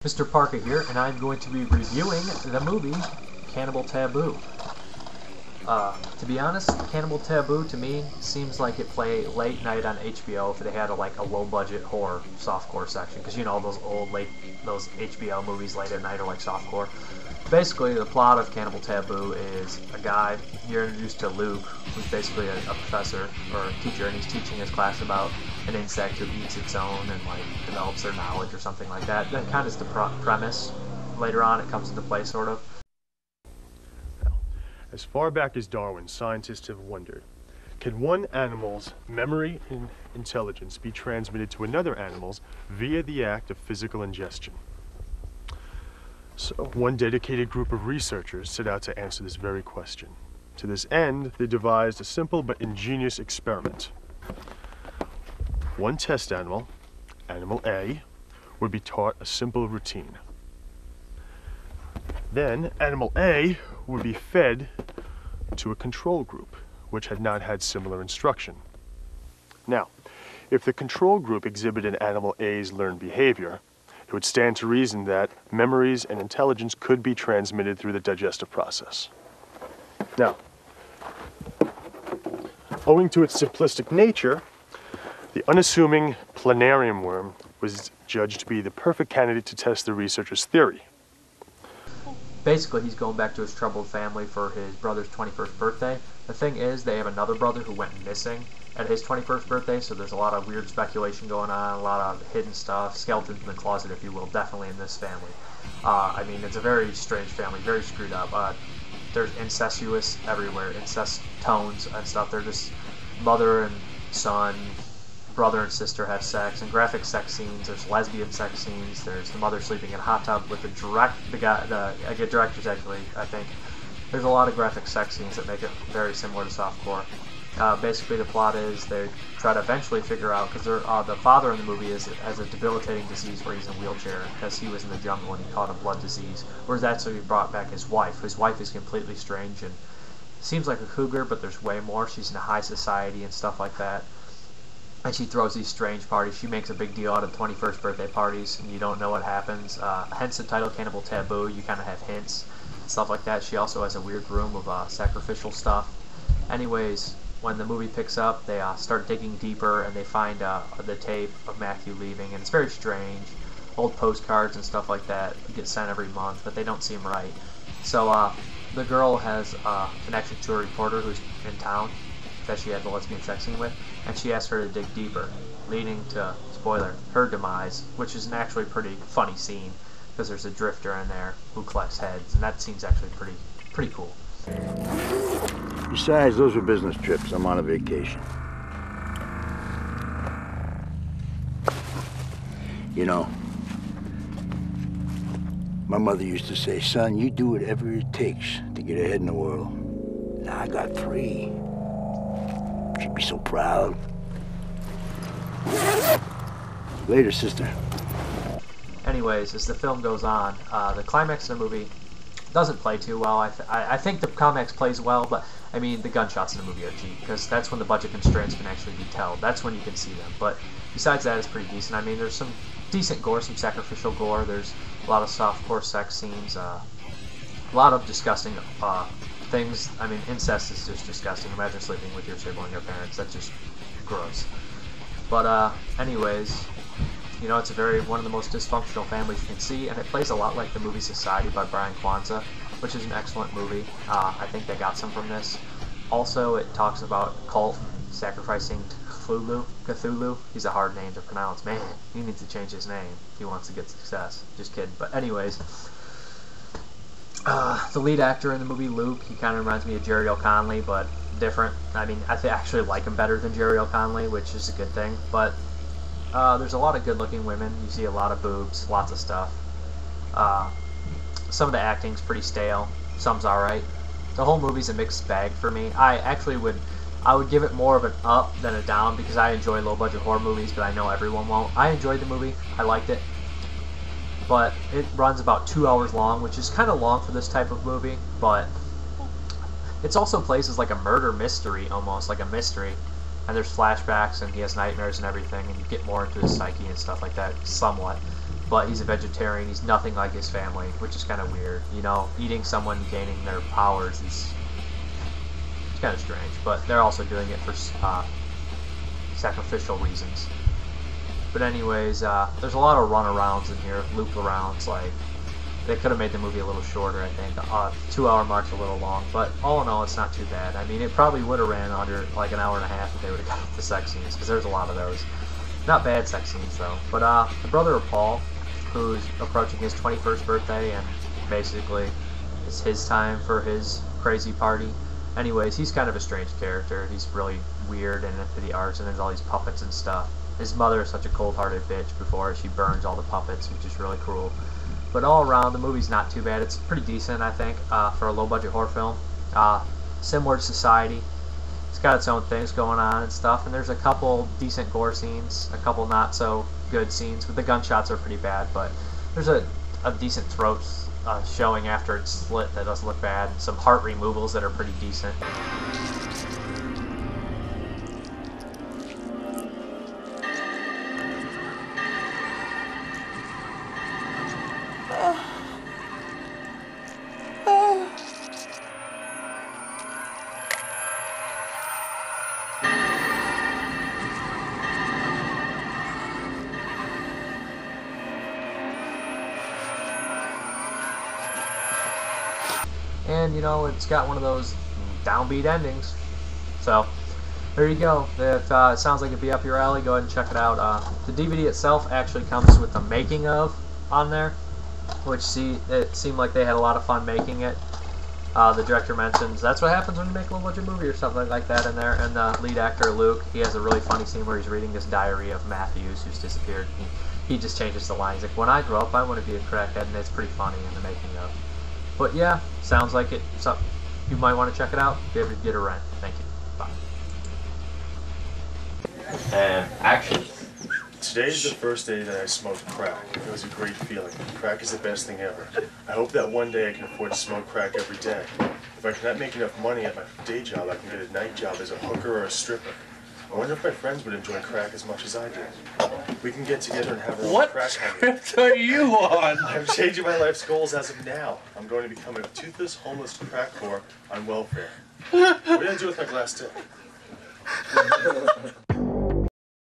Mr. Parker here, and I'm going to be reviewing the movie Cannibal Taboo. To be honest, Cannibal Taboo to me seems like it play late night on HBO if they had a low-budget horror softcore section, because you know those those HBO movies late at night are like softcore. Basically, the plot of Cannibal Taboo is a guy, you're introduced to Luke, who's basically a professor or a teacher, and he's teaching his class about an insect who eats its own and develops their knowledge or something like that. That kind of is the premise. Later on, it comes into play, sort of. As far back as Darwin, scientists have wondered, can one animal's memory and intelligence be transmitted to another animal's via the act of physical ingestion? So, one dedicated group of researchers set out to answer this very question. To this end, they devised a simple but ingenious experiment. One test animal, Animal A, would be taught a simple routine. Then, Animal A would be fed to a control group, which had not had similar instruction. Now, if the control group exhibited Animal A's learned behavior, it would stand to reason that memories and intelligence could be transmitted through the digestive process. Now, owing to its simplistic nature, the unassuming planarium worm was judged to be the perfect candidate to test the researcher's theory. Basically, he's going back to his troubled family for his brother's 21st birthday. The thing is, they have another brother who went missing at his 21st birthday, so there's a lot of weird speculation going on, a lot of hidden stuff, skeletons in the closet, if you will, definitely in this family. I mean, it's a very strange family, very screwed up. There's incestuous everywhere, incest tones and stuff. They're just mother and son, brother and sister have sex, and graphic sex scenes. There's lesbian sex scenes. There's the mother sleeping in a hot tub with the director's actually, I think. There's a lot of graphic sex scenes that make it very similar to softcore. Basically, the plot is they try to eventually figure out, because the father in the movie has a debilitating disease where he's in a wheelchair because he was in the jungle and he caught a blood disease. Whereas actually he brought back his wife. His wife is completely strange and seems like a cougar, but there's way more. She's in a high society and stuff like that. And she throws these strange parties. She makes a big deal out of 21st birthday parties, and you don't know what happens. Hence the title Cannibal Taboo. You kind of have hints, stuff like that. She also has a weird room of sacrificial stuff. Anyways, when the movie picks up, they start digging deeper, and they find the tape of Matthew leaving, and it's very strange. Old postcards and stuff like that get sent every month, but they don't seem right. So the girl has a connection to a reporter who's in town that she had the lesbian sex scene with, and she asks her to dig deeper, leading to, spoiler, her demise, which is an actually pretty funny scene, because there's a drifter in there who collects heads, and that scene's actually pretty cool. Besides, those were business trips. I'm on a vacation. You know, my mother used to say, son, you do whatever it takes to get ahead in the world. Now I got 3. She'd be so proud. Later, sister. Anyways, as the film goes on, the climax of the movie doesn't play too well. I think the climax plays well, but I mean the gunshots in the movie are cheap, because that's when the budget constraints can actually be told. That's when you can see them. But besides that, it's pretty decent. I mean, there's some decent gore, some sacrificial gore. There's a lot of softcore sex scenes, a lot of disgusting things. I mean, incest is just disgusting. Imagine sleeping with your sibling or parents. That's just gross. But anyways, you know, it's one of the most dysfunctional families you can see, and it plays a lot like the movie Society by Brian Kwanzaa, which is an excellent movie. I think they got some from this. Also, it talks about cult sacrificing Cthulhu. He's a hard name to pronounce. Man, he needs to change his name if he wants to get success. Just kidding. But anyways, the lead actor in the movie, Luke, he kind of reminds me of Jerry O'Connell, but different. I mean, I actually like him better than Jerry O'Connell, which is a good thing. But there's a lot of good-looking women. You see a lot of boobs, lots of stuff. Some of the acting's pretty stale. Some's alright. The whole movie's a mixed bag for me. I would give it more of an up than a down, because I enjoy low-budget horror movies, but I know everyone won't. I enjoyed the movie. I liked it. But it runs about 2 hours long, which is kind of long for this type of movie, but it's also plays as like a murder mystery, almost like a mystery. And there's flashbacks, and he has nightmares and everything, and you get more into his psyche and stuff like that, somewhat. but he's a vegetarian. He's nothing like his family, which is kind of weird. You know, eating someone gaining their powers is it's kind of strange, but they're also doing it for sacrificial reasons. But anyways, there's a lot of runarounds in here, loop-arounds. Like, they could have made the movie a little shorter, I think. 2-hour mark's a little long, but all in all, it's not too bad. I mean, it probably would have ran under like an hour and a half if they would have got the sex scenes, because there's a lot of those. Not bad sex scenes, though. But the brother of Paul, who's approaching his 21st birthday, and basically it's his time for his crazy party. Anyways, he's kind of a strange character. He's really weird and into the arts, and there's all these puppets and stuff. His mother is such a cold-hearted bitch before she burns all the puppets, which is really cruel. But all around, the movie's not too bad. It's pretty decent, I think, for a low-budget horror film. Similar to Society. It's got its own things going on and stuff, and there's a couple decent gore scenes, a couple not so good scenes. But the gunshots are pretty bad, but there's a decent throat showing after it's slit that doesn't look bad, and some heart removals that are pretty decent. And, you know, it's got one of those downbeat endings. So, there you go. If it sounds like it'd be up your alley, go ahead and check it out. The DVD itself actually comes with the making of on there, which it seemed like they had a lot of fun making it. The director mentions that's what happens when you make a low-budget movie or something like that in there. And the lead actor, Luke, he has a really funny scene where he's reading this diary of Matthews, who's disappeared. He just changes the line. He's like, when I grow up, I want to be a crackhead, and it's pretty funny in the making of. But yeah, sounds like it. So you might want to check it out. Get a rent. Thank you. Bye. And action. Today's the first day that I smoked crack. It was a great feeling. Crack is the best thing ever. I hope that one day I can afford to smoke crack every day. If I cannot make enough money at my day job, I can get a night job as a hooker or a stripper. I wonder if my friends would enjoy crack as much as I do. We can get together and have our own crack hobby. What script are you on? I'm changing my life's goals as of now. I'm going to become a toothless, homeless crack whore on welfare. What did I do with my glass tip?